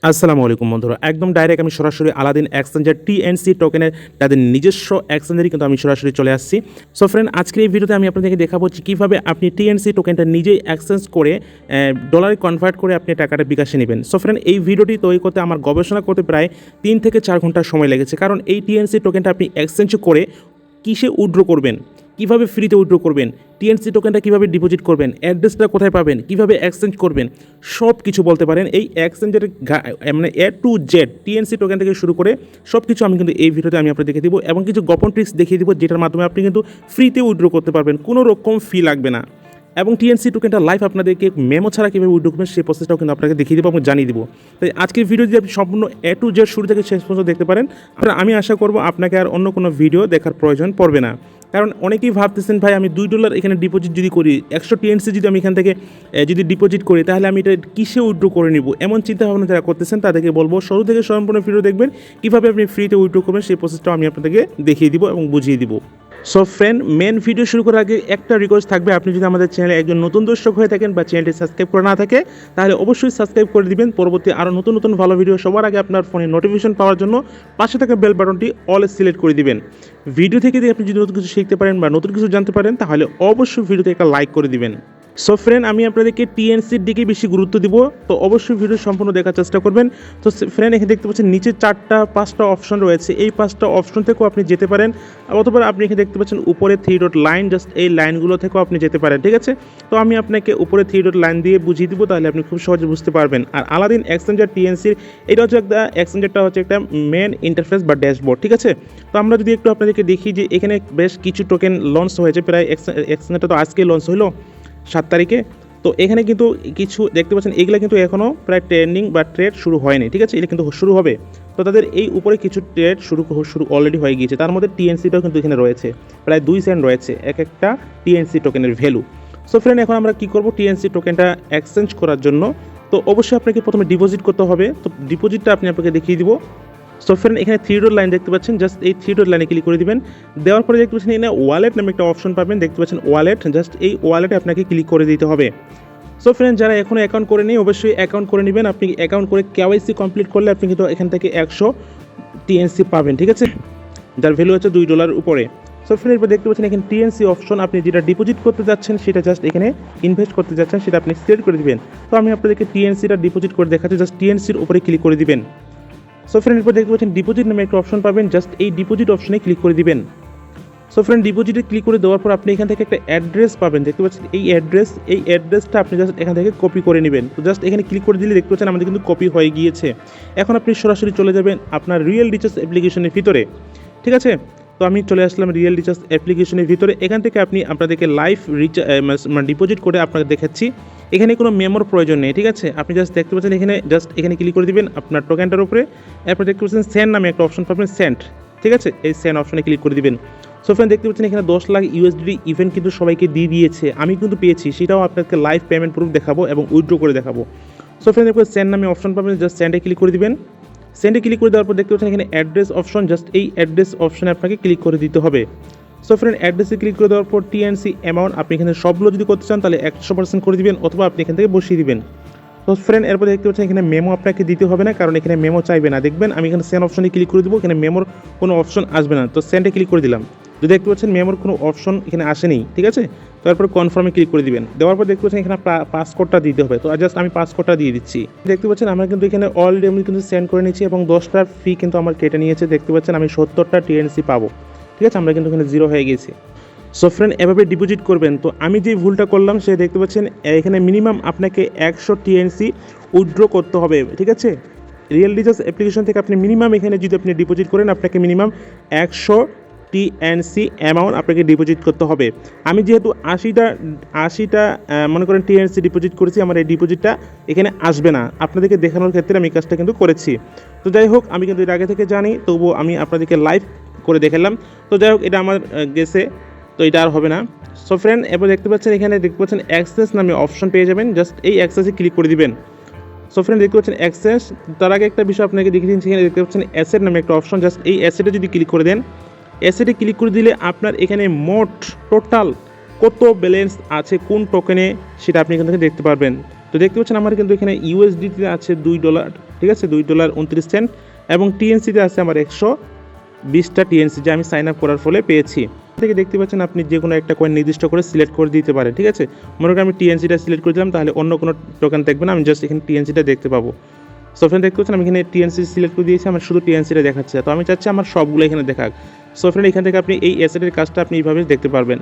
আসসালামু আলাইকুম বন্ধুরা, একদম ডাইরেক্ট আমি সরাসরি আলাদিন এক্সচেঞ্জের টিএনসি টোকেনের তাদের নিজস্ব এক্সচেঞ্জারই কিন্তু আমি সরাসরি চলে আসছি। সো ফ্রেন্ড, আজকের এই ভিডিওতে আমি আপনাদেরকে দেখাবো যে কীভাবে আপনি টিএনসি টোকেনটা নিজেই এক্সচেঞ্জ করে ডলারে কনভার্ট করে আপনি টাকাটা বিকাশে নেবেন। সো ফ্রেন্ড, এই ভিডিওটি তৈরি করতে আমার গবেষণা করতে প্রায় 3 থেকে 4 ঘন্টা সময় লেগেছে, কারণ এই টিএনসি টোকেনটা আপনি এক্সচেঞ্জ করে কিসে উইথড্র করবেন, কীভাবে ফ্রিতে উইথড্র করবেন, টিএনসি টোকেনটা কীভাবে ডিপোজিট করবেন, অ্যাড্রেসটা কোথায় পাবেন, কীভাবে এক্সচেঞ্জ করবেন, সব কিছু বলতে পারেন। এই এক্সচেঞ্জের মানে এ টু জেড টিএনসি টোকেন থেকে শুরু করে সব কিছু আমি কিন্তু এই ভিডিওতে আমি আপনাদের দেখিয়ে দিব এবং কিছু গোপন ট্রিক্স দেখিয়ে দিব, যেটার মাধ্যমে আপনি কিন্তু ফ্রিতে উইথড্র করতে পারবেন, কোনো রকম ফি লাগবে না। এবং টিএনসি টোকেনটা লাইভ আপনাদেরকে মেমো ছাড়া কীভাবে উইথড্র করবেন সেই প্রসেসটাও কিন্তু আপনাকে দেখিয়ে দেবো এবং জানিয়ে দেবো। তাই আজকের ভিডিও যদি আপনি সম্পূর্ণ এ টু জেড শুরু থেকে শেষ পর্যন্ত দেখতে পারেন, আমি আশা করব আপনাকে আর অন্য কোনো ভিডিও দেখার প্রয়োজন পড়বে না। কারণ অনেকেই ভাবতেছেন, ভাই আমি $2 এখানে ডিপোজিট যদি করি, 100 টিএনসি যদি আমি এখান থেকে যদি ডিপোজিট করি, তাহলে আমি এটা কিসে উইথড্র করে নিব, এমন চিন্তাভাবনা যারা করতেছেন তাদেরকে বলবো শুরু থেকে সম্পূর্ণ ভিডিও দেখবেন, কীভাবে আপনি ফ্রিতে উইথড্র করবেন সেই প্রসেসটাও আমি আপনাদেরকে দেখিয়ে দিব এবং বুঝিয়ে দিব। সো ফ্রেন্ড, মেন ভিডিও শুরু করার আগে একটা রিকোয়েস্ট থাকবে, আপনি যদি আমাদের চ্যানেলে একজন নতুন দর্শক হয়ে থাকেন বা চ্যানেলটি সাবস্ক্রাইব করা না থাকে, তাহলে অবশ্যই সাবস্ক্রাইব করে দিবেন। পরবর্তী আরও নতুন নতুন ভালো ভিডিও সবার আগে আপনার ফোনে নোটিফিকেশন পাওয়ার জন্য পাশে থাকা বেল বাটনটি অল সিলেক্ট করে দিবেন। ভিডিও থেকে আপনি যদি নতুন কিছু শিখতে পারেন বা নতুন কিছু জানতে পারেন, তাহলে অবশ্যই ভিডিওতে একটা লাইক করে দিবেন। সো ফ্রেন্ড, আমি আপনাদেরকে টিএনসির দিকে বেশি গুরুত্ব দিব, তো অবশ্যই ভিডিও সম্পূর্ণ দেখার চেষ্টা করবেন। তো ফ্রেন্ড, এখানে দেখতে পাচ্ছেন নিচে 4-5টা অপশন রয়েছে, এই 5টা অপশন থেকেও আপনি যেতে পারেন, অথবা আপনি এখানে দেখতে পাচ্ছেন উপরে 3 ডট লাইন, জাস্ট এই লাইনগুলো থেকেও আপনি যেতে পারেন, ঠিক আছে। তো আমি আপনাকে উপরে 3 ডট লাইন দিয়ে বুঝিয়ে দিব, তাহলে আপনি খুব সহজে বুঝতে পারবেন। আর আলাদিন এক্সচেঞ্জার টিএনসির এটা হচ্ছে একটা এক্সচেঞ্জারটা হচ্ছে একটা মেন ইন্টারফেস বা ড্যাশবোর্ড, ঠিক আছে। তো আমরা যদি একটু আপনাদেরকে দেখি যে এখানে বেশ কিছু টোকেন লঞ্চ হয়েছে, প্রায় এক্সচেঞ্জারটা তো আজকে লঞ্চ হলো 7 তারিখে। তো এখানে কিন্তু কিছু দেখতে পাচ্ছেন, এগুলো কিন্তু এখনও প্রায় ট্রেন্ডিং বা ট্রেড শুরু হয়নি, ঠিক আছে, এটা কিন্তু শুরু হবে। তো তাদের এই উপরে কিছু ট্রেড শুরু অলরেডি হয়ে গিয়েছে, তার মধ্যে টিএনসিটাও কিন্তু এখানে রয়েছে, প্রায় 2 সেন্ট রয়েছে এক একটা টিএনসি টোকেনের ভ্যালু। সো ফ্রেন্ড, এখন আমরা কী করবো টিএনসি টোকেনটা এক্সচেঞ্জ করার জন্য, তো অবশ্যই আপনাকে প্রথমে ডিপোজিট করতে হবে। তো ডিপোজিটটা আপনাকে দেখিয়ে দিব। সো ফ্রেন্ড, এখানে 3 ডট লাইন দেখতে পাচ্ছেন, জাস্ট এই 3 ডট লাইনে ক্লিক করে দিবেন। দেওয়ার পরে দেখতে পাচ্ছেন এখানে ওয়ালেট নামে একটা অপশন পাবেন, দেখতে পাচ্ছেন ওয়ালেট, জাস্ট এই ওয়ালেটে আপনাকে ক্লিক করে দিতে হবে। সো ফ্রেন্ড, যারা এখনও অ্যাকাউন্ট করে নেই অবশ্যই অ্যাকাউন্ট করে নেবেন। আপনি অ্যাকাউন্ট করে কেওয়াইসি কমপ্লিট করলে আপনি কিন্তু এখান থেকে 100 টিএনসি পাবেন, ঠিক আছে, যার ভ্যালু হচ্ছে $2 উপরে। সো ফ্রেন্ড, এরপর দেখতে পাচ্ছেন এখানে টিএনসি অপশন, আপনি যেটা ডিপোজিট করতে যাচ্ছেন সেটা জাস্ট এখানে ইনভেস্ট করতে যাচ্ছেন সেটা আপনি সিলেক্ট করে দিবেন। তো আমি আপনাদেরকে টিএনসিটা ডিপোজিট করে দেখাচ্ছি, জাস্ট টিএনসির উপরে ক্লিক করে দিবেন। সো ফ্রেন্ড, এরপর দেখতে পাচ্ছেন ডিপোজিট নামে একটা অপশন পাবেন, জাস্ট এই ডিপোজিট অপশনে ক্লিক করে দিবেন। সো ফ্রেন্ড, ডিপোজিটে ক্লিক করে দেওয়ার পর আপনি এখান থেকে একটা অ্যাড্রেস পাবেন, দেখতে পাচ্ছেন এই অ্যাড্রেসটা আপনি জাস্ট এখান থেকে কপি করে নেবেন। তো জাস্ট এখানে ক্লিক করে দিলে দেখতে পাচ্ছেন আমাদের কিন্তু কপি হয়ে গিয়েছে। এখন আপনি সরাসরি চলে যাবেন আপনার রিয়েল রিচার্জ অ্যাপ্লিকেশনের ভিতরে, ঠিক আছে। তো আমি চলে আসলাম রিয়েল রিচার্জ অ্যাপ্লিকেশনের ভিতরে। এখান থেকে আপনি আপনাদেরকে লাইভ ডিপোজিট করে আপনাকে দেখাচ্ছি। এখানে কোনো মেমোর প্রয়োজন নেই, ঠিক আছে। আপনি জাস্ট দেখতে পাচ্ছেন এখানে জাস্ট এখানে ক্লিক করে দিবেন আপনার টোকেনটার উপরে। এরপর দেখতে পাচ্ছেন সেন্ড নামে একটা অপশন পাবেন, সেন্ড, ঠিক আছে, এই সেন্ড অপশনে ক্লিক করে দিবেন। সো ফ্রেন্ড, দেখতে পাচ্ছেন এখানে 10 লাখ ইউএসডি ইভেন্ট কিন্তু সবাইকে দিয়ে দিয়েছে, আমি কিন্তু পেয়েছি, সেটাও আপনাকে লাইভ পেমেন্ট প্রুফ দেখাবো এবং উইথড্র করে দেখাবো। সো ফ্রেন্ড, এরপর সেন্ড নামে অপশন পাবেন, জাস্ট সেন্ডে ক্লিক করে দিবেন। সেন্ডে ক্লিক করে দেওয়ার পর দেখতে পাচ্ছেন এখানে অ্যাড্রেস অপশন, জাস্ট এই অ্যাড্রেস অপশনে আপনাকে ক্লিক করে দিতে হবে। সো ফ্রেন্ড, অ্যাড্রেসে ক্লিক করে দেওয়ার পর টিএনসি অ্যামাউন্ট আপনি এখানে সবগুলো যদি করতে চান তাহলে 100% করে দিবেন, অথবা আপনি এখান থেকে বসিয়ে দিবেন। তো ফ্রেন্ড, এরপর দেখতে পাচ্ছেন এখানে মেমো আপনাকে দিতে হবে না, কারণ এখানে মেমো চাইবে না। দেখবেন আমি এখানে সেন্ড অপশনে ক্লিক করে দেবো, এখানে মেমোর কোনো অপশন আসবে না। তো সেন্ডে ক্লিক করে দিলাম, যদি দেখতে পাচ্ছেন মেমোর কোনো অপশন এখানে আসেনি, ঠিক আছে। তারপর কনফার্মে ক্লিক করে দিবেন। দেওয়ার পর দেখতে পাচ্ছেন এখানে পাসকোডটা দিতে হবে, তো জাস্ট আমি পাসকোডটা দিয়ে দিচ্ছি। দেখতে পাচ্ছেন আমরা কিন্তু এখানে অলরেডি আমি কিন্তু সেন্ড করে নিচ্ছি এবং 10টার ফি কিন্তু আমার কেটে নিয়েছে। দেখতে পাচ্ছেন আমি 70টা টিএনসি পাবো, ঠিক আছে, আমরা কিন্তু এখানে 0 হয়ে গেছি। সো ফ্রেন্ড, এভাবে ডিপোজিট করবেন। তো আমি যে ভুলটা করলাম সে দেখতে পাচ্ছেন এখানে মিনিমাম আপনাকে 100 টিএনসি উইথড্র করতে হবে, ঠিক আছে। রিয়েল রিচার্জ অ্যাপ্লিকেশন থেকে আপনি মিনিমাম এখানে যদি আপনি ডিপোজিট করেন আপনাকে মিনিমাম 100 টিএনসি অ্যামাউন্ট আপনাকে ডিপোজিট করতে হবে। আমি যেহেতু 80টা মনে করেন টিএনসি ডিপোজিট করেছি, আমার এই ডিপোজিটটা এখানে আসবে না। আপনাদেরকে দেখানোর ক্ষেত্রে আমি কাজটা কিন্তু করেছি। তো যাই হোক, আমি কিন্তু এর আগে থেকে জানি, তবুও আমি আপনাদেরকে লাইভ করে দেখালাম। তো যাই হোক, এটা আমার গেছে, তো এটা আর হবে না। সো ফ্রেন্ড, এবার দেখতে পাচ্ছেন এখানে দেখতে পাচ্ছেন অ্যাক্সেস নামে অপশন পেয়ে যাবেন, জাস্ট এই অ্যাক্সেসে ক্লিক করে দিবেন। সো ফ্রেন্ড, দেখতে পাচ্ছেন অ্যাক্সেস, তার আগে একটা বিষয় আপনাকে দেখিয়ে দিচ্ছি, এখানে দেখতে পাচ্ছেন অ্যাসেট নামে একটা অপশন, জাস্ট এই অ্যাসেটে যদি ক্লিক করে দেন, অ্যাসেটে ক্লিক করে দিলে আপনার এখানে মোট টোটাল কত ব্যালেন্স আছে কোন টোকেনে সেটা আপনি এখান থেকে দেখতে পারবেন। তো দেখতে পাচ্ছেন আমার কিন্তু এখানে ইউএসডিতে আছে $2, ঠিক আছে, $2.29, এবং টিএনসিতে আছে আমার 120টা টিএনসি যা আমি সাইন আপ করার ফলে পেয়েছি। থেকে দেখতে পাচ্ছেন আপনি যে কোনো একটা কয়েন নির্দিষ্ট করে সিলেক্ট করে দিতে পারেন, ঠিক আছে। মনে করেন আমি টিএনসিটা সিলেক্ট করে দিলাম, তাহলে অন্য কোনো টোকেন দেখবে না, আমি জাস্ট এখানে টিএনসিটা দেখতে পাবো। সো ফ্রেন্ড দেখতে পাচ্ছেন আমি এখানে টিএনসি সিলেক্ট করে দিয়েছি, আমার শুধু টিএনসিটা দেখাচ্ছে, তো আমি চাচ্ছি আমার সবগুলো এখানে দেখাক। সো ফ্রেন্ড এখান থেকে আপনি এই অ্যাসেটের কাজটা আপনি এইভাবে দেখতে পারবেন।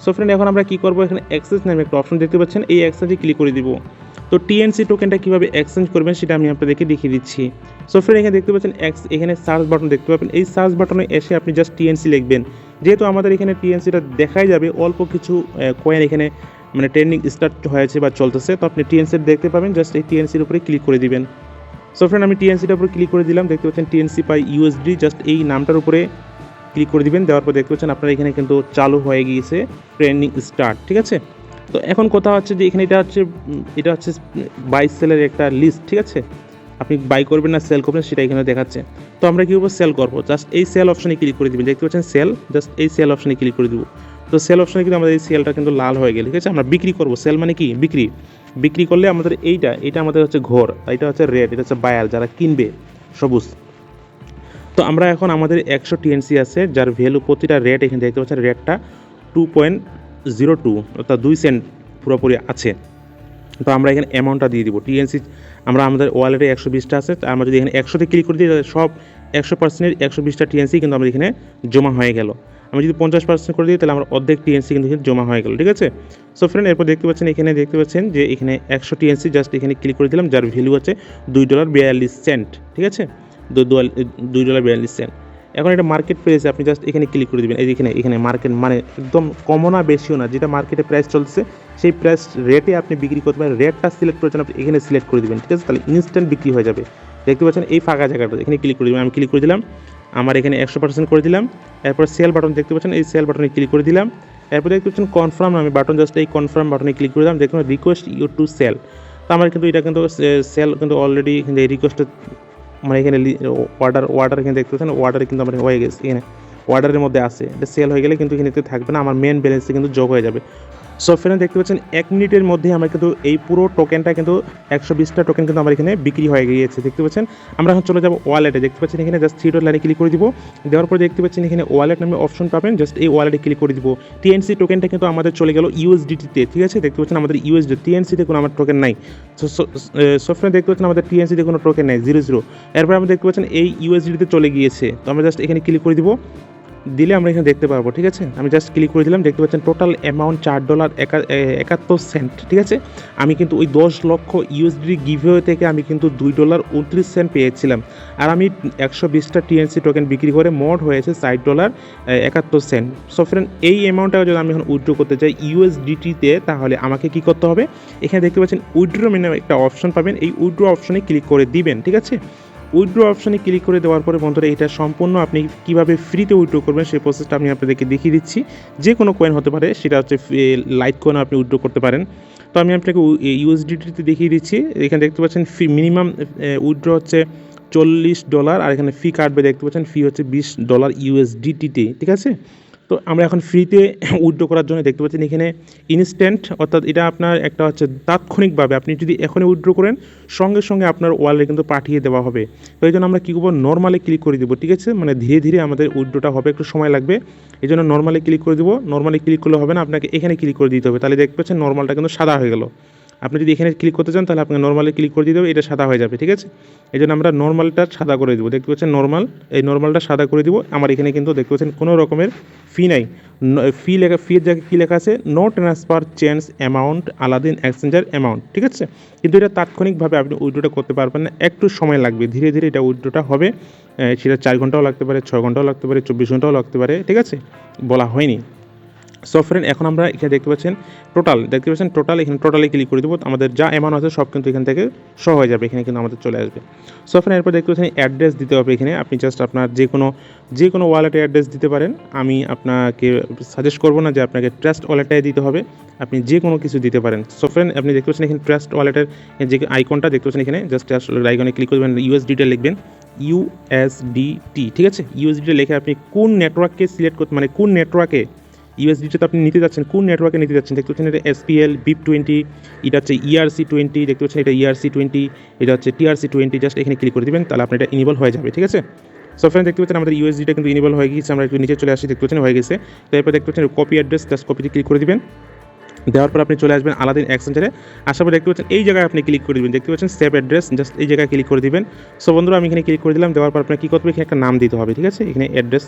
সো ফ্রেন্ড এখন আমরা কী করবো, এখানে অ্যাক্সেস নামে একটা অপশন দেখতে পাচ্ছেন, এই অ্যাক্সেসে ক্লিক করে দিব। তো টিএনসি টোকেনটা কীভাবে এক্সচেঞ্জ করবেন সেটা আমি আপনাদেরকে দেখিয়ে দিচ্ছি। সো ফ্রেন্ড এখানে দেখতে পাচ্ছেন এখানে সার্চ বাটন দেখতে পাবেন, এই সার্চ বাটনে এসে আপনি জাস্ট টিএনসি লিখবেন। যেহেতু আমাদের এখানে টিএনসিটা দেখাই যাবে, অল্প কিছু কয়েন এখানে মানে ট্রেন্ডিং স্টার্ট হয়েছে বা চলতেছে, তো আপনি টিএনসি দেখতে পাবেন, জাস্ট এই টিএনসির উপরে ক্লিক করে দিবেন। সো ফ্রেন্ড আমি টিএনসিটার উপরে ক্লিক করে দিলাম, দেখতে পাচ্ছেন টিএনসি পাই ইউএসডি, জাস্ট এই নামটার উপরে ক্লিক করে দিবেন। দেওয়ার পর দেখতে পাচ্ছেন আপনার এখানে কিন্তু চালু হয়ে গিয়েছে ট্রেন্ডিং স্টার্ট, ঠিক আছে। তো এখন কথা হচ্ছে যে এখানে এটা হচ্ছে বাই সেলের একটা লিস্ট, ঠিক আছে। আপনি বাই করবেন না সেল করবেন সেটা এখানে দেখাচ্ছে। তো আমরা কীভাবে সেল করবো, জাস্ট এই সেল অপশানে ক্লিক করে দিবেন, দেখতে পাচ্ছেন সেল, জাস্ট এই সেল অপশানে ক্লিক করে দিব। তো সেল অপশানে কিন্তু আমাদের এই সেলটা কিন্তু লাল হয়ে গেল, ঠিক আছে। আমরা বিক্রি করবো, সেল মানে কি বিক্রি করলে আমাদের এইটা আমাদের হচ্ছে ঘোর, এটা হচ্ছে রেড, এটা হচ্ছে বায়ার যারা কিনবে সবুজ। তো আমরা এখন আমাদের 100 টিএনসি আছে যার ভ্যালু প্রতিটা রেট এখানে দেখতে পাচ্ছেন, রেটটা 2.02 অর্থাৎ 2 সেন্ট পুরোপুরি আছে। তো আমরা এখানে অ্যামাউন্টটা দিয়ে দিব টিএনসি, আমাদের ওয়ালেটে 120টা আছে, আমরা যদি এখানে 100তে ক্লিক করে দিই তাহলে সব 100%-এর 120টা টিএনসি কিন্তু আমাদের এখানে জমা হয়ে গেল। আমি যদি 50% করে দিই তাহলে আমার অর্ধেক টিএনসি কিন্তু এখানে জমা হয়ে গেল, ঠিক আছে। সো ফ্রেন্ড এরপর দেখতে পাচ্ছেন যে এখানে 100 টিএনসি, জাস্ট এখানে ক্লিক করে দিলাম, যার ভ্যালু হচ্ছে $2.42, ঠিক আছে, $2.42। এখন এটা মার্কেট প্রাইস, আপনি জাস্ট এখানে ক্লিক করে দেবেন, এই যে এখানে মার্কেট মানে একদম কমও না বেশিও না, যেটা মার্কেটে প্রাইস চলছে সেই প্রাইস রেটে আপনি বিক্রি করতে পারেন। রেটটা সিলেক্ট করেছেন আপনি এখানে সিলেক্ট করে দেবেন, ঠিক আছে, তাহলে ইনস্ট্যান্ট বিক্রি হয়ে যাবে। দেখতে পাচ্ছেন এই ফাঁকা জায়গাটা এখানে ক্লিক করে দেবেন, আমি ক্লিক করে দিলাম, আমার এখানে 100% করে দিলাম। এরপর সেল বাটন দেখতে পাচ্ছেন, এই সেল বাটনে ক্লিক করে দিলাম। এরপর দেখতে পাচ্ছেন কনফার্ম আমি বাটন, জাস্ট এই কনফার্ম বাটনে ক্লিক করে দিলাম, দেখুন রিকোয়েস্ট ইউ টু সেল। তো আমার কিন্তু এটা কিন্তু সেল কিন্তু অলরেডি কিন্তু এই রিকোয়েস্টে মানে এখানে ওয়ার্ডার এখানে দেখতে পাচ্ছেন, ওয়ার্ডারে কিন্তু আমার হয়ে গেছে, এখানে ওয়ার্ডারের মধ্যে আছে, এটা সেল হয়ে গেলে কিন্তু এখানে থাকবে না, আমার মেন ব্যালেন্সে কিন্তু যোগ হয়ে যাবে। সো ফ্রেন্ড দেখতে পাচ্ছেন 1 মিনিটের মধ্যে আমার কিন্তু এই পুরো টোকেনটা কিন্তু 120টা টোকেন কিন্তু আমার এখানে বিক্রি হয়ে গিয়েছে, দেখতে পাচ্ছেন। আমরা এখন চলে যাবো ওয়ালেটে, দেখতে পাচ্ছেন এখানে জাস্ট 3 ডট লাইনে ক্লিক করে দিব। দেওয়ার পরে দেখতে পাচ্ছেন এখানে ওয়ালেট নামে অপশন পাবেন, জাস্ট এই ওয়ালেটে ক্লিক করে দিব। টিএনসি টোকেনটা কিন্তু আমাদের চলে গেল ইউএসডিটিতে, ঠিক আছে, দেখতে পাচ্ছেন আমাদের ইউএসডি, টিএনসিতে কোনো আমার টোকেন নাই। সো ফ্রেন্ড দেখতে পাচ্ছেন আমাদের টিএনসিতে কোনো টোকেন নাই, 0 এরপর আমরা দেখতে পাচ্ছেন এই ইউএসডিটিতে চলে গিয়েছে। তো আমরা জাস্ট এখানে ক্লিক করে দিব, দিলে আমরা এখানে দেখতে পারবো, ঠিক আছে। আমি জাস্ট ক্লিক করে দিলাম, দেখতে পাচ্ছেন টোটাল অ্যামাউন্ট $4.71, ঠিক আছে। আমি কিন্তু ওই 10 লক্ষ ইউএসডি গিভওয়ে থেকে আমি কিন্তু $2.29 পেয়েছিলাম, আর আমি 120টা টিএনসি টোকেন বিক্রি করে মোট হয়েছে $60.71। সো ফ্রেন্ড এই অ্যামাউন্টটা যদি আমি এখন উইথড্র করতে চাই ইউএসডিটিতে, তাহলে আমাকে কি করতে হবে, এখানে দেখতে পাচ্ছেন উইথড্র মেনু একটা অপশন পাবেন, এই উইথড্র অপশনে ক্লিক করে দিবেন, ঠিক আছে। উইথড্র অপশানে ক্লিক করে দেওয়ার পরে বন্ধুরা এটা সম্পূর্ণ আপনি কীভাবে ফ্রিতে উইথড্র করবেন সেই প্রসেসটা আমি আপনাদেরকে দেখিয়ে দিচ্ছি। যে কোনো কয়েন হতে পারে, সেটা হচ্ছে লাইট কয়েন আপনি উইথড্র করতে পারেন। তো আমি আপনাকে ইউএসডিটিতে দেখিয়ে দিচ্ছি। এখানে দেখতে পাচ্ছেন ফি মিনিমাম উইথড্র হচ্ছে $40, আর এখানে ফি কাটবে, দেখতে পাচ্ছেন ফি হচ্ছে $20 ইউএসডিটিতে, ঠিক আছে। তো আমরা এখন ফ্রিতে উইথড্র করার জন্য দেখতে পাচ্ছেন এখানে ইনস্ট্যান্ট, অর্থাৎ এটা আপনার একটা হচ্ছে তাৎক্ষণিকভাবে আপনি যদি এখনই উইথড্র করেন সঙ্গে সঙ্গে আপনার ওয়ালেটে কিন্তু পাঠিয়ে দেওয়া হবে। তো এই জন্য আমরা কী করবো, নর্মালি ক্লিক করে দেবো, ঠিক আছে, মানে ধীরে ধীরে আমাদের উইথড্রটা হবে, একটু সময় লাগবে, এই জন্য নর্মালি ক্লিক করে দেবো। নর্মালি ক্লিক করলে হবে না, আপনাকে এখানে ক্লিক করে দিতে হবে, তাহলে দেখতে পাচ্ছেন নর্মালটা কিন্তু সাদা হয়ে গেল। আপনি যদি এখানে ক্লিক করতে চান তাহলে আপনাকে নর্মালি ক্লিক করে দিতে হবে, এটা সাদা হয়ে যাবে, ঠিক আছে। এই জন্য আমরা নর্মালটা সাদা করে দেবো, দেখতে পাচ্ছেন এই নর্মালটা সাদা করে দিব। আমার এখানে কিন্তু দেখতে পাচ্ছেন কোনো রকমের ফি নাই, ফির জায়গায় কী লেখা আছে, no transfer change amount Aladdin exchanger amount, ঠিক আছে। কিন্তু এটা তাৎক্ষণিকভাবে আপনি উইথড্রটা করতে পারবেন না, একটু সময় লাগবে, ধীরে ধীরে এটা উইথড্রটা হবে। সেটা 4 ঘন্টাও লাগতে পারে, 6 ঘন্টাও লাগতে পারে, 24 ঘন্টাও লাগতে পারে, ঠিক আছে, বলা হয়নি। সো ফ্রেন্ড এখন আমরা এখানে দেখতে পাচ্ছেন টোটাল এখানে টোটালে ক্লিক করে দেবো, আমাদের যা অ্যামাউন্ট আছে সব কিন্তু এখান থেকে শো হয়ে যাবে, এখানে কিন্তু আমাদের চলে আসবে। সো ফ্রেন্ড এরপর দেখতে পাচ্ছেন অ্যাড্রেস দিতে হবে, এখানে আপনি জাস্ট আপনার যে কোনো ওয়ালেটে অ্যাড্রেস দিতে পারেন। আমি আপনাকে সাজেস্ট করবো না যে আপনাকে ট্রাস্ট ওয়ালেটটাই দিতে হবে, আপনি যে কোনো কিছু দিতে পারেন। সো ফ্রেন্ড আপনি দেখতে পাচ্ছেন এখানে ট্রাস্ট ওয়ালেটের যে আইকনটা দেখতে পাচ্ছেন, এখানে জাস্ট আইকনে ক্লিক করবেন, ইউএসডিটা লিখবেন, USDT, ঠিক আছে। ইউএসডিটা লিখে আপনি কোন নেটওয়ার্ককে সিলেক্ট করতে, মানে কোন নেটওয়ার্কে ইউএসডিটি তো আপনি নিতে যাচ্ছেন, কোন নেটওয়ার্কে নিতে যাচ্ছেন দেখতে পাচ্ছেন এটা SPL BIP20, এটা হচ্ছে ERC20, দেখতে পাচ্ছেন এটা ERC20, এটা হচ্ছে TRC20। জাস্ট এখানে ক্লিক করে দিবেন, তাহলে আপনার এটা ইনেবল হয়ে যাবে, ঠিক আছে। সো ফ্রেন্ড দেখতে পাচ্ছেন আমাদের ইউএসডিটা কিন্তু ইনেবল হয়ে গিয়েছে। আমরা একটু নিচে চলে আসি, দেখতে পাচ্ছেন হয়ে গেছে। তো এরপর দেখতে পাচ্ছেন কপি অ্যাড্রেস, জাস্ট কপিতে ক্লিক করে দিবেন। দেওয়ার পর আপনি চলে আসবেন আলাদিন এক্সচেঞ্জারে। আসার পর দেখতে পাচ্ছেন এই জায়গায় আপনি ক্লিক করে দিবেন, দেখতে পাচ্ছেন সেভ অ্যাড্রেস, জাস্ট এই জায়গায় ক্লিক করে দিবেন। সো বন্ধুরা আমি এখানে ক্লিক করে দিলাম। দেওয়ার পর আপনার কী করতে হবে, এখানে একটা নাম দিতে হবে, ঠিক আছে। এখানে অ্যাড্রেস,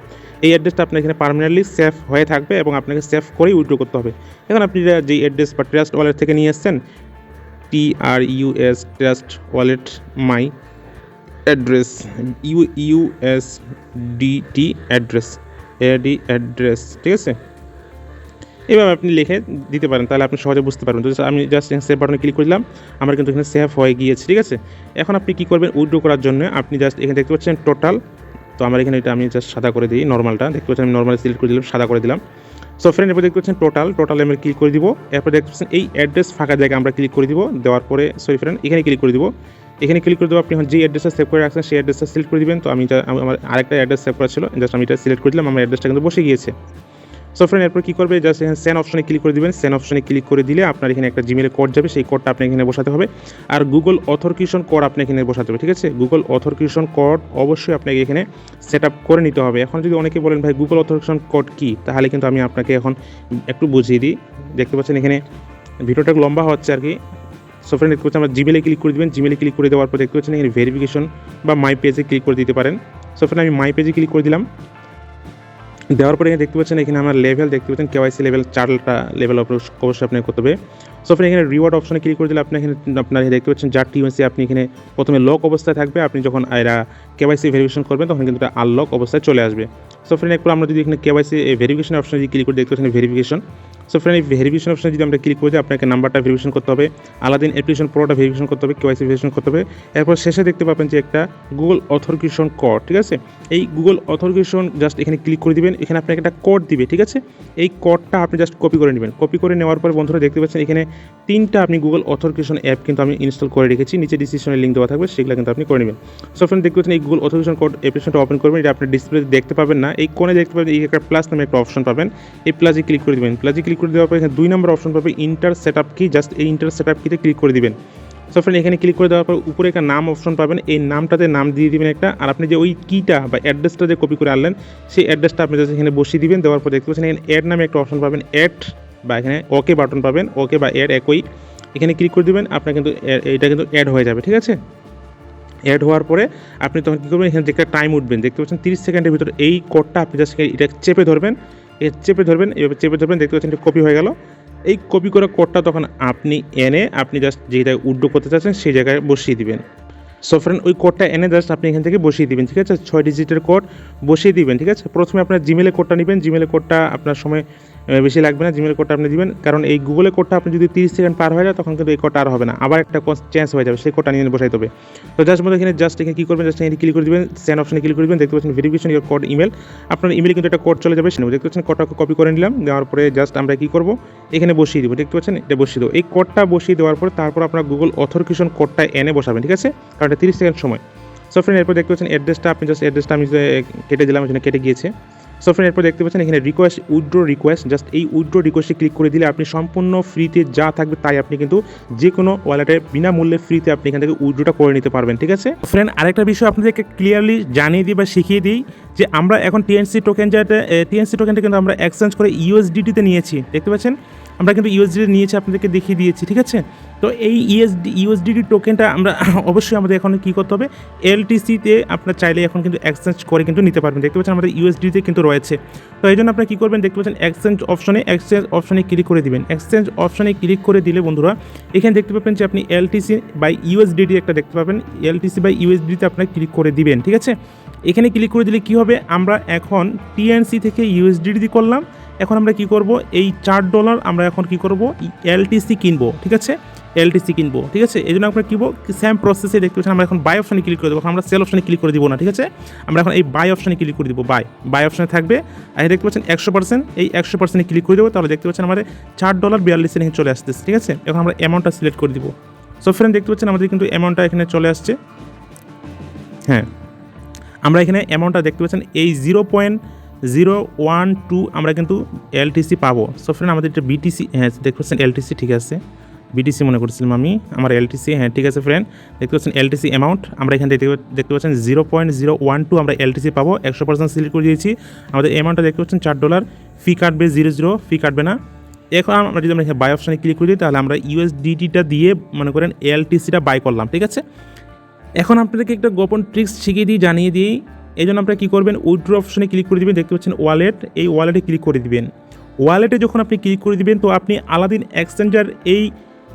এই অ্যাড্রেসটা আপনার এখানে পার্মানেন্টলি সেভ হয়ে থাকবে এবং আপনাকে সেভ করেই উইথড্র করতে হবে। এখন আপনি যে অ্যাড্রেস বা ট্রাস্ট ওয়ালেট থেকে নিয়ে এসছেন, TRUS ট্রাস্ট ওয়ালেট মাই অ্যাড্রেস, USDT অ্যাড্রেস, অ্যাড্রেস, ঠিক আছে। এভাবে আপনি লিখে দিতে পারেন, তাহলে আপনি সহজে বুঝতে পারবেন। তো আমি জাস্ট সেভ বাটনে ক্লিক করলাম, আমার কিন্তু এখানে সেভ হয়ে গিয়েছে, ঠিক আছে। এখন আপনি কী করবেন, উইথড্র করার জন্য আপনি জাস্ট এখানে দেখতে পাচ্ছেন টোটাল। তো আমার এখানে এটা আমি জাস্ট সাদা করে দিই, নর্মালটা দেখতে পাচ্ছেন আমি নর্মাল সিলেক্ট করে দিলাম, সাদা করে দিলাম। সো ফ্রেন্ড এরপর দেখতে পাচ্ছেন টোটালে আমরা ক্লিক করে দিব। এরপর দেখতে পাচ্ছেন এই অ্যাড্রেস ফাঁকা জায়গায় আমরা ক্লিক করে দিব। দেওয়ার পরে সরি ফ্রেন্ড এখানে ক্লিক করে দিব। এখানে ক্লিক করে দেবো, আপনি যে অ্যাড্রেসটা সেভ করে রাখছেন সেই অ্যাড্রেসটা সিলেক্ট করে দিবেন। তো আমি আমার আরেকটা অ্যাড্রেস সেভ করা ছিল, জাস্ট আমি এটা সিলেক্ট করে দিলাম, আমার অ্যাড্রেসটা কিন্তু বসে গিয়েছে। সো ফ্রেন্ড এরপর কী করবে, জাস্ট এখানে সেন্ড অপশনে ক্লিক করে দিবেন। সেন্ড অপশনে ক্লিক করে দিলে আপনার এখানে একটা জিমেলে কোড যাবে, সেই কোডটা আপনি এখানে বসাতে হবে। আর গুগল অথরিকেশন কোড আপনি এখানে বসাতে হবে, ঠিক আছে। গুগল অথরিকেশন কোড অবশ্যই আপনাকে এখানে সেট আপ করে নিতে হবে। এখন যদি অনেকে বলেন ভাই গুগল অথরিকেশন কোড কী, তাহলে কিন্তু আমি আপনাকে এখন একটু বুঝিয়ে দিই। দেখতে পাচ্ছেন এখানে ভিডিওটা লম্বা হচ্ছে আর কি। সো ফ্রেন্ড দেখতে পাচ্ছেন আমরা জিমেলে ক্লিক করে দেবেন। জিমেলে ক্লিক করে দেওয়ার পর দেখতে পাচ্ছেন এখানে ভেরিফিকেশন বা মাই পেজে ক্লিক করে দিতে পারেন। সো ফ্রেন্ড আমি মাই পেজে ক্লিক করে দিলাম। দেওয়ার পরে এখানে দেখতে পাচ্ছেন এখানে আমার লেভেল দেখতে পাচ্ছেন KYC লেভেল 4টা লেভেল অবশ্যই আপনাকে করতে হবে। সো ফ্রেন্ড এখানে রিওয়ার্ড অপশনে ক্লিক করে দিলে আপনি এখানে আপনার দেখতে পাচ্ছেন যার টিএনসি আপনি এখানে প্রথমে লক অবস্থায় থাকবে, আপনি যখন এরা KYC ভেরিফিকেশন করবেন তখন কিন্তু এটা আনলক অবস্থায় চলে আসবে। সো ফ্রেন্ড একবার আমরা যদি এখানে KYC ভেরিফিকেশন অপশনে যদি ক্লিক করে দেখতে পাচ্ছেন ভেরিফিকেশন। সো ফ্রেন্ড এই ভেরিফিকেশন অপশনে যদি আমরা ক্লিক করে দিই আপনাকে নাম্বারটা ভেরিফিকেশন করতে হবে, আলাদিন অ্যাপ্লিকেশন পুরোটা ভেরিফিকেশন করতে হবে, KYC ভেরিফিকেশন করতে হবে। এরপর শেষে দেখতে পাবেন যে একটা গুগল অথরিকেশন কোড, ঠিক আছে। এই গুগল অথরিকেশন জাস্ট এখানে ক্লিক করে দিবেন, এখানে আপনাকে একটা কোড দিবে, ঠিক আছে। এই কোডটা আপনি জাস্ট কপি করে নেবেন। কপি করে নেওয়ার পর বন্ধুরা দেখতে পাচ্ছেন এখানে 3টা আপনি গুগল অথরিকেশন অ্যাপ কিন্তু আমি ইনস্টল করে রেখেছি, নিচে ডিসক্রিপশনে লিঙ্ক দেওয়া থাকবে, সেগুলো কিন্তু আপনি করে নেবেন। সো ফ্রেন্ড দেখতে পাচ্ছেন এই গুগল অথরিকেশন কোড অ্যাপ্লিকেশনটা ওপেন করবেন, এটা আপনি ডিসপ্লেতে দেখতে পাবেন না, এই কোণে দেখতে পাবেন এই একটা প্লাস নামে একটা অপশন পাবেন, এই প্লাসে ক্লিক করে দেবেন। প্লাসে ক্লিক করে দেওয়ার পর এখানে 2 নম্বর অপশন পাবে ইন্টার সেটআপ কি, জাস্ট এই ইন্টার সেটআপ কিতে ক্লিক করে দিবেন। সো ফ্রেন্ড এখানে ক্লিক করে দেওয়ার পর উপরে একটা নাম অপশন পাবেন, এই নামটাতে নাম দিয়ে দিবেন একটা, আর আপনি যে ওই কিটা বা অ্যাড্রেসটা যে কপি করে আনলেন সেই অ্যাড্রেসটা আপনি জাস্ট এখানে বসিয়ে দিবেন। দেওয়ার পর দেখতে পাচ্ছেন এখানে অ্যাড নামে একটা অপশন পাবেন, অ্যাড বা এখানে ওকে বাটন পাবেন, ওকে বা অ্যাড একই, এখানে ক্লিক করে দিবেন, আপনার কিন্তু এটা কিন্তু অ্যাড হয়ে যাবে, ঠিক আছে। অ্যাড হওয়ার পরে আপনি তখন কী করবেন, এখানে যে একটা টাইম উঠবেন দেখতে পাচ্ছেন 30 সেকেন্ডের ভিতরে এই কোডটা আপনি জাস্ট এটা চেপে ধরবেন, এভাবে চেপে ধরবেন, দেখতে পাচ্ছেন এটা কপি হয়ে গেল। এই কপি করা কোডটা তখন আপনি এনে আপনি জাস্ট যেটা উইথড্র করতে চাচ্ছেন সেই জায়গায় বসিয়ে দিবেন। সো ফ্রেন্ড ওই কোডটা এনে জাস্ট আপনি এখান থেকে বসিয়ে দিবেন, ঠিক আছে। 6 ডিজিটের কোড বসিয়ে দিবেন, ঠিক আছে। প্রথমে আপনার জিমেলে কোডটা নেবেন, জিমেলে কোডটা আপনার সময় বেশি লাগবে না, জিমেলে কোডটা আপনি দিবেন, কারণ এই গুগলের কোডটা আপনি যদি 30 সেকেন্ড পার হয়ে যায় তখন কিন্তু এই কোডটা আর হবে না, আবার একটা চেঞ্জ হয়ে যাবে, সেই কোডটা নিয়ে বসাইতে হবে। তো জাস্ট মধ্যে এখানে কী করবেন, জাস্ট এখানে ক্লিক করে দেবেন, সেন্ড অপশনে ক্লিক করে দেবেন, দেখতে পাচ্ছেন ভেরিফিকেশন ইওর কোড ইমেল, আপনার ইমেলে কিন্তু একটা কোড চলে যাবে, সেখানে দেখতে পাচ্ছেন কোডটাকে কপি করে নিলাম। দেওয়ার পরে জাস্ট আমরা কী করবো, এখানে বসিয়ে দেবো, দেখতে পাচ্ছেন এটা বসিয়ে দেবো। এই কোডটা বসিয়ে দেওয়ার পরে তারপর আপনার গুগল অথরিকেশন কোডটা এনে বসাবেন, ঠিক আছে, কারণ এটা 30 সেকেন্ড সময়। সো ফ্রেন্ড এরপর দেখতে পাচ্ছেন অ্যাড্রেসটা আপনি জাস্ট অ্যাড্রেসটা আমি কেটে দিলাম, এখানে কেটে গিয়েছে। সো ফ্রেন্ড এরপর দেখতে পাচ্ছেন এখানে উইথড্র রিকোয়েস্ট, জাস্ট এই উইথড্র রিকোয়েস্টে ক্লিক করে দিলে আপনি সম্পূর্ণ ফ্রিতে যা থাকবে তাই আপনি কিন্তু যে কোনো ওয়ালেটে বিনামূল্যে ফ্রিতে আপনি এখান থেকে উইথড্রটা করে নিতে পারবেন, ঠিক আছে। ফ্রেন্ড আরেকটা বিষয় আপনাদেরকে ক্লিয়ারলি জানিয়ে দিই বা শিখিয়ে দিই যে আমরা এখন টিএনসি টোকেনটা কিন্তু আমরা এক্সচেঞ্জ করে ইউএসডিটিতে নিয়েছি, দেখতে পাচ্ছেন আমরা কিন্তু ইউএসডিটি নিয়েছি, আপনাদেরকে দেখিয়ে দিয়েছি, ঠিক আছে। তো এই ইউএসডিটি টোকেনটা আমরা অবশ্যই আমাদের এখন কী করতে হবে, এলটিসিতে আপনার চাইলে এখন কিন্তু এক্সচেঞ্জ করে কিন্তু নিতে পারবেন, দেখতে পাচ্ছেন আমাদের ইউএসডিতে কিন্তু রয়েছে। তো এই জন্য আপনারা কী করবেন, দেখতে পাচ্ছেন এক্সচেঞ্জ অপশনে ক্লিক করে দিবেন। এক্সচেঞ্জ অপশনে ক্লিক করে দিলে বন্ধুরা এখানে দেখতে পাবেন যে আপনি এলটিসি বাই ইউএসডিটি একটা দেখতে পাবেন, এলটিসি বাই ইউএসডিটিতে আপনারা ক্লিক করে দিবেন, ঠিক আছে। এখানে ক্লিক করে দিলে কী হবে, আমরা এখন টিএনসি থেকে ইউএসডিটি করলাম, এখন আমরা কি করব, এই $4 আমরা এখন কি করব, এলটিসি কিনবো, ঠিক আছে, এলটিসি কিনবো, ঠিক আছে। এই জন্য আমরা কিনবো সেম প্রসেসে দেখতে পাচ্ছেন আমরা এখন বাই অপশনে ক্লিক করে দেবো, আমরা সেল অপশনে ক্লিক করে দিব না, ঠিক আছে। আমরা এখন এই বাই অপশনে ক্লিক করে দিব, বাই অপশনে থাকবে, আর দেখতে পাচ্ছেন 100%, এই 100% ক্লিক করে দেবো, তাহলে দেখতে পাচ্ছেন আমাদের $4.42 এখানে চলে আসতেছে, ঠিক আছে। এখন আমরা অ্যামাউন্টটা সিলেক্ট করে দিব। সো ফ্রেন্ড দেখতে পাচ্ছেন আমাদের কিন্তু অ্যামাউন্টটা এখানে চলে আসছে, হ্যাঁ আমরা এখানে অ্যামাউন্টটা দেখতে পাচ্ছেন এই 012 আমরা কিন্তু এলটিসি পাবো। সো ফ্রেন্ড আমাদের এটা বিটিসি, হ্যাঁ দেখতে পাচ্ছেন এলটিসি, ঠিক আছে বিটিসি মনে করছিলাম আমি, আমার এলটিসি, হ্যাঁ ঠিক আছে ফ্রেন্ড, দেখতে পাচ্ছেন এলটিসি অ্যামাউন্ট আমরা এখানে দেখতে পাচ্ছেন 0.012 আমরা এলটিসি পাবো। 100% সিলেক্ট করে দিয়েছি। আমাদের অ্যামাউন্টটা দেখতে পাচ্ছেন $4, ফি কাটবে 00, ফি কাটবে না। এখন আমরা যদি আমরা এখানে বাই অপশানে ক্লিক করে দিই তাহলে আমরা ইউএসডিটিটা দিয়ে মনে করেন এলটিসিটা বাই করলাম, ঠিক আছে। এখন আপনাদেরকে একটা গোপন ট্রিক্স শিখিয়ে দিই, জানিয়ে দিই। এই জন্য আপনারা কী করবেন, উইথড্র অপশনে ক্লিক করে দিবেন, দেখতে পাচ্ছেন ওয়ালেট, এই ওয়ালেটে ক্লিক করে দিবেন। ওয়ালেটে যখন আপনি ক্লিক করে দিবেন তো আপনি আলাদিন এক্সচেঞ্জার এই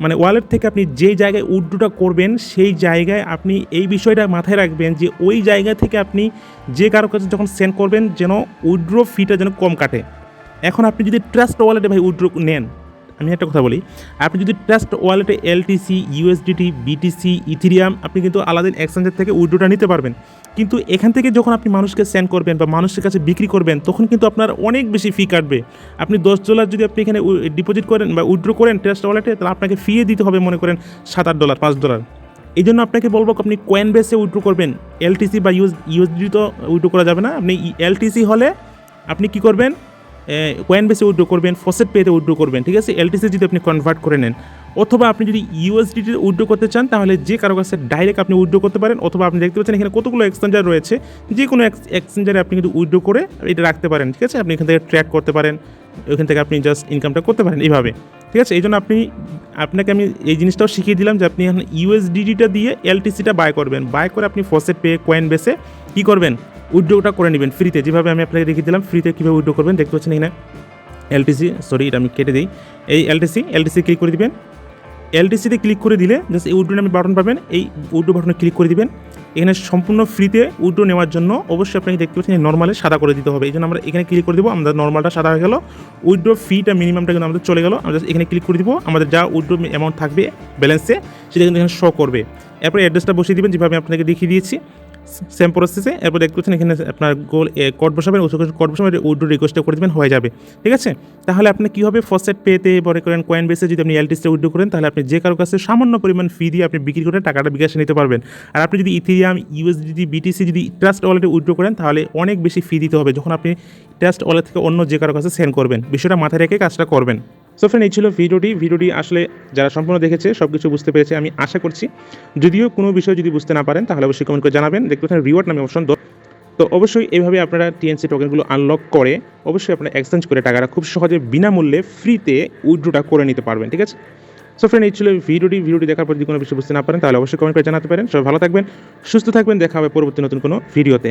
মানে ওয়ালেট থেকে আপনি যে জায়গায় উইথড্রটা করবেন সেই জায়গায় আপনি এই বিষয়টা মাথায় রাখবেন যে ওই জায়গা থেকে আপনি যে কারো কাছে যখন সেন্ড করবেন যেন উইথড্র ফিটা যেন কম কাটে। এখন আপনি যদি ট্রাস্ট ওয়ালেটে ভাই উইথড্র নেন, আমি একটা কথা বলি, আপনি যদি ট্রাস্ট ওয়ালেটে এলটিসি, ইউএসডিটি, বিটিসি, ইথেরিয়াম আপনি কিন্তু আলাদা এক্সচেঞ্জার থেকে উইথড্রটা নিতে পারবেন। কিন্তু এখান থেকে যখন আপনি মানুষকে সেন্ড করবেন বা মানুষের কাছে বিক্রি করবেন তখন কিন্তু আপনার অনেক বেশি ফি কাটবে। আপনি $10 যদি আপনি এখানে ডিপোজিট করেন বা উইথড্র করেন ট্রাস্ট ওয়ালেটে, তাহলে আপনাকে ফি দিতে হবে মনে করেন $7-8, $5। এই জন্য আপনাকে বলবো আপনি কয়েন বেসে উইথড্র করবেন। এলটিসি বা ইউএসডি তো উইথড্র করা যাবে না। আপনি এলটিসি হলে আপনি কী করবেন, কয়েন বেসে উইথড্র করবেন, ফসেট পেতে উইথড্র করবেন, ঠিক আছে। এলটিসি যদি আপনি কনভার্ট করে নেন, অথবা আপনি যদি ইউএসডিটি উইথড্র করতে চান তাহলে যে কারো কাছে ডাইরেক্ট আপনি উইথড্র করতে পারেন, অথবা আপনি দেখতে পাচ্ছেন এখানে কতগুলো এক্সচেঞ্জার রয়েছে, যে কোনো এক্সচেঞ্জারে আপনি কিন্তু উইথড্র করে এটা রাখতে পারেন, ঠিক আছে। আপনি এখান থেকে ট্র্যাক করতে পারেন, ওইখান থেকে আপনি জাস্ট ইনকামটা করতে পারেন এইভাবে, ঠিক আছে। এই জন্য আপনাকে আমি এই জিনিসটাও শিখিয়ে দিলাম যে আপনি এখন ইউএসডিটিটা দিয়ে এলটিসিটা বাই করবেন, বাই করে আপনি ফসেট পে কয়েন বেসে কী করবেন, উইথড্রটা করে নেবেন ফ্রিতে, যেভাবে আমি আপনাকে দেখিয়ে দিলাম ফ্রিতে কীভাবে উইথড্র করবেন। দেখতে পাচ্ছেন এখানে এলটিসি, সরি এটা আমি কেটে দিই, এই এলটিসি ক্লিক করে দিবেন। এলটিসিতে ক্লিক করে দিলে জাস্ট এই উইথড্র নামে বাটন পাবেন, এই উইথড্র বাটনে ক্লিক করে দিবেন। এখানে সম্পূর্ণ ফ্রিতে উইথড্র নেওয়ার জন্য অবশ্যই আপনাকে দেখতে পাচ্ছেন নর্মালে সাদা করে দিতে হবে। এই জন্য আমরা এখানে ক্লিক করে দেবো, আমাদের নর্মালটা সাদা হয়ে গেল, উইথড্র ফিটা মিনিমামটা কিন্তু আমাদের চলে গেল। আমরা জাস্ট এখানে ক্লিক করে দিব, আমাদের যা উইথড্র অ্যামাউন্ট থাকবে ব্যালেন্সে সেটা কিন্তু এখানে শো করবে। এরপরে অ্যাড্রেসটা বসিয়ে দিবেন যেভাবে আপনাকে দেখিয়ে দিয়েছি, সেম প্রসেসে। এরপর দেখতে পাচ্ছেন এখানে আপনার কোড বসাবেন, কোড বসাবেন, উইথড্র রিকোয়েস্টটা করে দেবেন, হয়ে যাবে, ঠিক আছে। তাহলে আপনি কী হবে, ফসেট পেতে পরে করেন কয়েন বেসে যদি আপনি এলটিসিতে উইথড্র করেন তাহলে আপনি যে কারো কাছে সামান্য পরিমাণ ফি দিয়ে আপনি বিক্রি করে টাকাটা বিকাশে নিতে পারবেন। আর আপনি যদি ইথেরিয়াম, ইউএসডিটি, বিটিসি যদি ট্রাস্ট ওয়ালেটে উইথড্র করেন তাহলে অনেক বেশি ফি দিতে হবে যখন আপনি ট্রাস্ট ওয়ালেট থেকে অন্য যে কারো কাছে সেন্ড করবেন। বিষয়টা মাথায় রেখে কাজটা করবেন। সো ফ্রেন্ড এই ছিল ভিডিওটি আসলে যারা সম্পূর্ণ দেখেছে সব কিছু বুঝতে পেরেছে আমি আশা করছি। যদিও কোনো বিষয় যদি বুঝতে না পারেন তাহলে অবশ্যই কমেন্ট করে জানাবেন। দেখতে পাচ্ছেন রিওয়ার্ড নামে অপশন, তো অবশ্যই এইভাবে আপনারা টিএনসি টোকেনগুলো আনলক করে অবশ্যই আপনারা এক্সচেঞ্জ করে টাকাটা খুব সহজে বিনামূল্যে ফ্রিতে উইথড্রটা করে নিতে পারবেন, ঠিক আছে। সো ফ্রেন্ড এই ছিল ভিডিওটি দেখার পর যদি কোনো বিষয় বুঝতে না পারেন তাহলে অবশ্যই কমেন্ট করে জানাতে পারেন। সবাই ভালো থাকবেন, সুস্থ থাকবেন, দেখা হবে পরবর্তী নতুন কোনো ভিডিওতে।